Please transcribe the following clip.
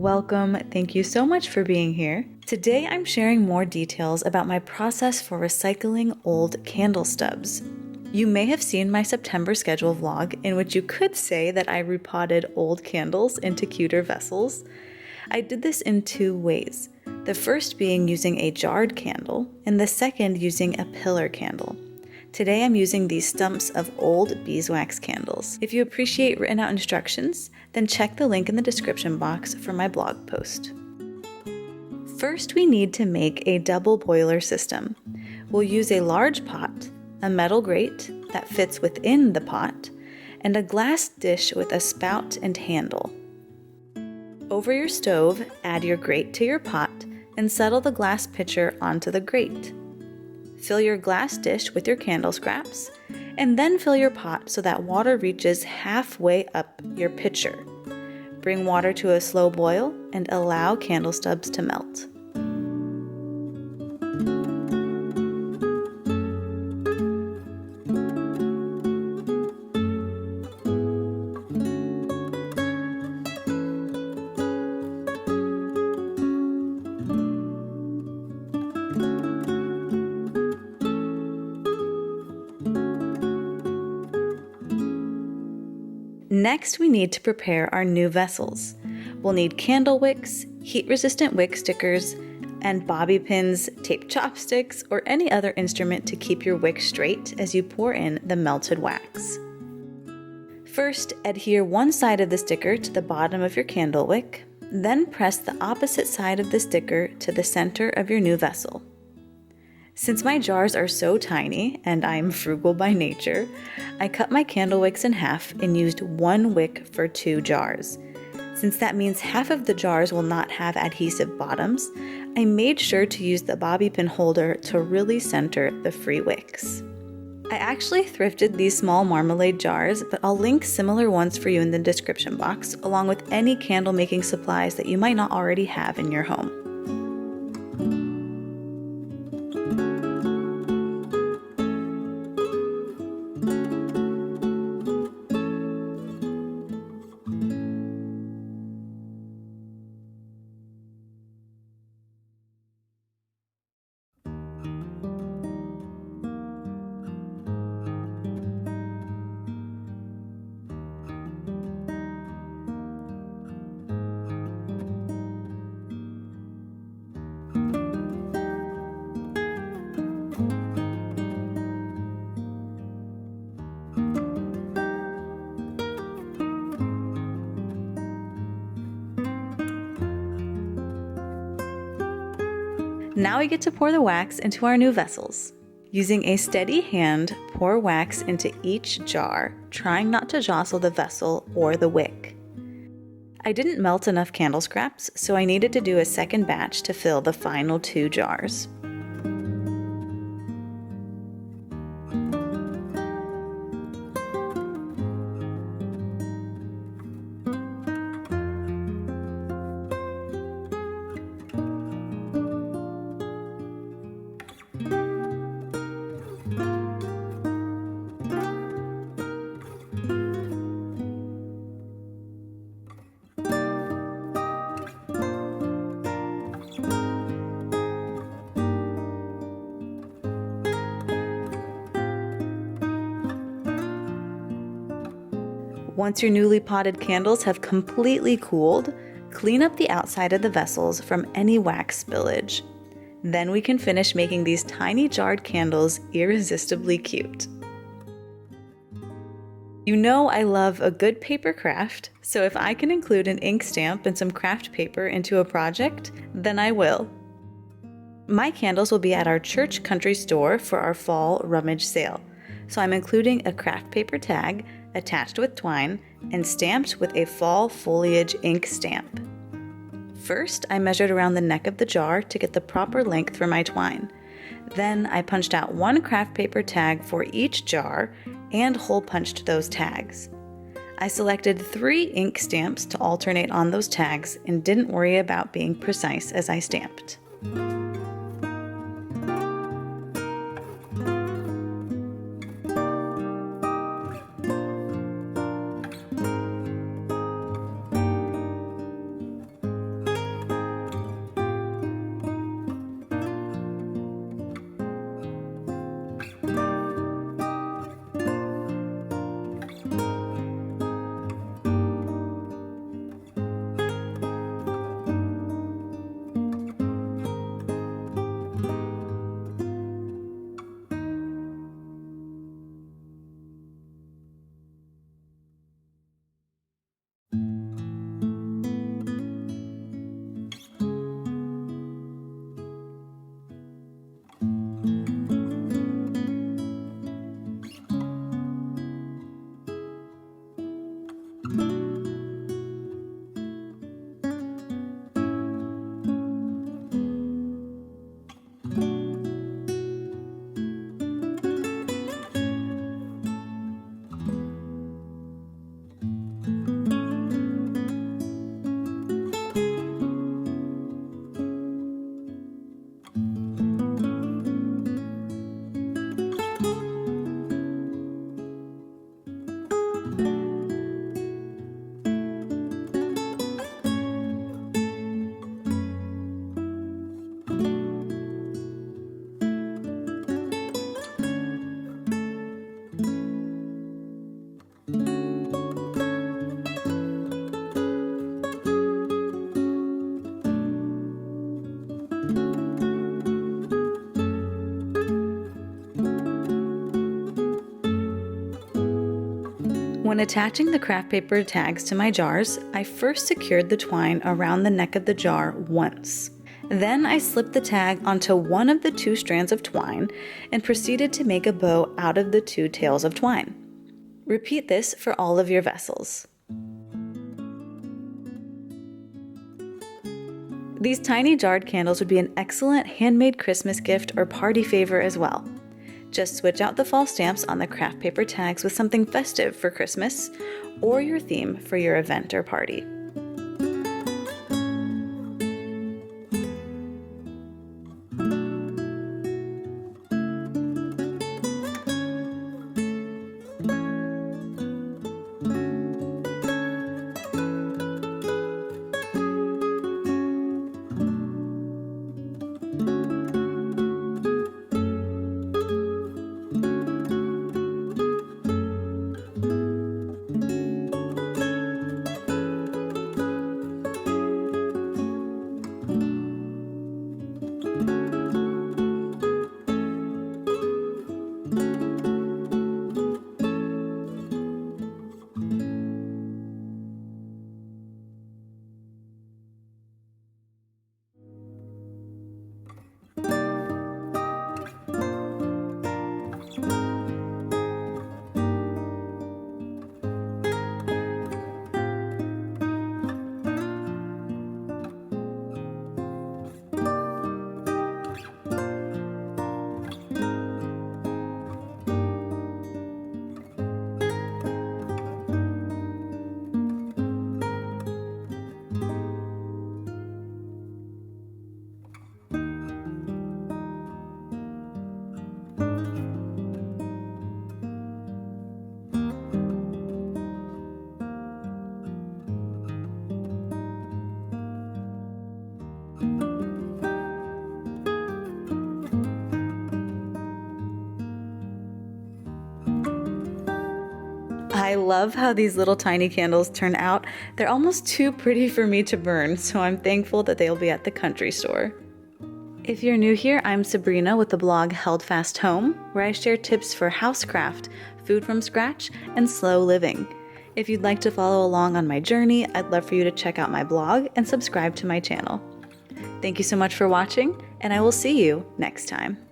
welcome. Thank you so much for being here. Today I'm sharing more details about my process for recycling old candle stubs. You may have seen my September schedule vlog in which you could say that I repotted old candles into cuter vessels. I did this in two ways, the first being using a jarred candle and the second using a pillar candle. Today I'm using these stumps of old beeswax candles. If you appreciate written out instructions, then check the link in the description box for my blog post. First, we need to make a double boiler system. We'll use a large pot, a metal grate that fits within the pot, and a glass dish with a spout and handle. Over your stove, add your grate to your pot and settle the glass pitcher onto the grate. Fill your glass dish with your candle scraps, and then fill your pot so that water reaches halfway up your pitcher. Bring water to a slow boil and allow candle stubs to melt. Next, we need to prepare our new vessels. We'll need candle wicks, heat-resistant wick stickers, and bobby pins, tape chopsticks, or any other instrument to keep your wick straight as you pour in the melted wax. First, adhere one side of the sticker to the bottom of your candle wick, then press the opposite side of the sticker to the center of your new vessel. Since my jars are so tiny, and I'm frugal by nature, I cut my candle wicks in half and used one wick for 2 jars. Since that means half of the jars will not have adhesive bottoms, I made sure to use the bobby pin holder to really center the free wicks. I actually thrifted these small marmalade jars, but I'll link similar ones for you in the description box, along with any candle making supplies that you might not already have in your home. Now we get to pour the wax into our new vessels. Using a steady hand, pour wax into each jar, trying not to jostle the vessel or the wick. I didn't melt enough candle scraps, so I needed to do a second batch to fill the final 2 jars. Once your newly potted candles have completely cooled, clean up the outside of the vessels from any wax spillage. Then we can finish making these tiny jarred candles irresistibly cute. You know I love a good paper craft, so if I can include an ink stamp and some craft paper into a project, then I will. My candles will be at our church country store for our fall rummage sale, so I'm including a craft paper tag attached with twine and stamped with a fall foliage ink stamp. First, I measured around the neck of the jar to get the proper length for my twine. Then I punched out 1 craft paper tag for each jar and hole punched those tags. I selected 3 ink stamps to alternate on those tags and didn't worry about being precise as I stamped. When attaching the craft paper tags to my jars, I first secured the twine around the neck of the jar once. Then I slipped the tag onto one of the 2 strands of twine and proceeded to make a bow out of the 2 tails of twine. Repeat this for all of your vessels. These tiny jarred candles would be an excellent handmade Christmas gift or party favor as well. Just switch out the fall stamps on the craft paper tags with something festive for Christmas or your theme for your event or party. I love how these little tiny candles turn out. They're almost too pretty for me to burn, so I'm thankful that they'll be at the country store. If you're new here, I'm Sabrina with the blog Held Fast Home, where I share tips for housecraft, food from scratch, and slow living. If you'd like to follow along on my journey, I'd love for you to check out my blog and subscribe to my channel. Thank you so much for watching, and I will see you next time.